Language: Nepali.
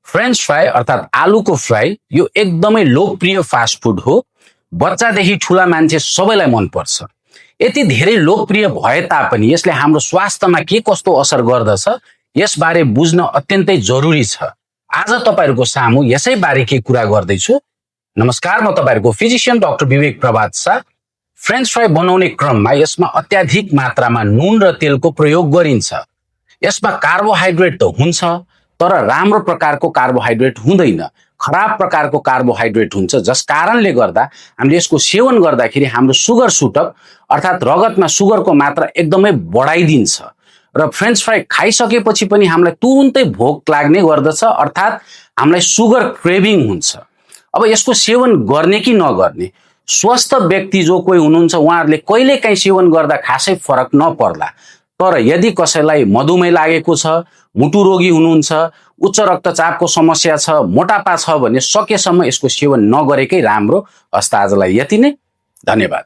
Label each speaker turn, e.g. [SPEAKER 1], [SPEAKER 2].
[SPEAKER 1] फ्रेन्च फ्राई अर्थात् आलुको फ्राई यो एकदमै लोकप्रिय फास्ट फुड हो। बच्चादेखि ठुला मान्छे सबैलाई मनपर्छ। यति धेरै लोकप्रिय भए तापनि यसले हाम्रो स्वास्थ्यमा के कस्तो असर गर्दछ यसबारे बुझ्न अत्यन्तै जरुरी छ। आज तपाईहरुको सामु यसै बारेकै कुरा गर्दैछु। नमस्कार, म तपाईहरुको फिजिशियन डाक्टर विवेक प्रभात शाह। फ्रेन्च फ्राई बनाउने क्रममा यसमा अत्याधिक मात्रामा नुन र तेलको प्रयोग गरिन्छ। यसमा कार्बोहाइड्रेट त हुन्छ, तर राम्रो प्रकारको कार्बोहाइड्रेट हुँदैन, खराब प्रकारको कार्बोहाइड्रेट हुन्छ, जस कारणले गर्दा हामीले यसको सेवन गर्दाखेरि हाम्रो सुगर सुटअप अर्थात् रगतमा सुगरको मात्रा एकदमै बढाइदिन्छ र फ्रेन्च फ्राई खाइसकेपछि पनि हामीलाई तुरुन्तै भोक लाग्ने गर्दछ, अर्थात् हामीलाई सुगर क्रेभिङ हुन्छ। अब यसको सेवन गर्ने कि नगर्ने, स्वस्थ व्यक्ति जो कोही हुनुहुन्छ उहाँहरूले कहिलेकाहीँ सेवन गर्दा खासै फरक नपर्ला, तर यदि कसैलाई मधुमेह लागेको छ, मुटु रोगी हुनुहुन्छ, उच्च रक्तचापको समस्या छ, मोटापा छ भने सकेसम्म यसको सेवन नगरेकै राम्रो। हस्त आजलाई यति नै, धन्यवाद।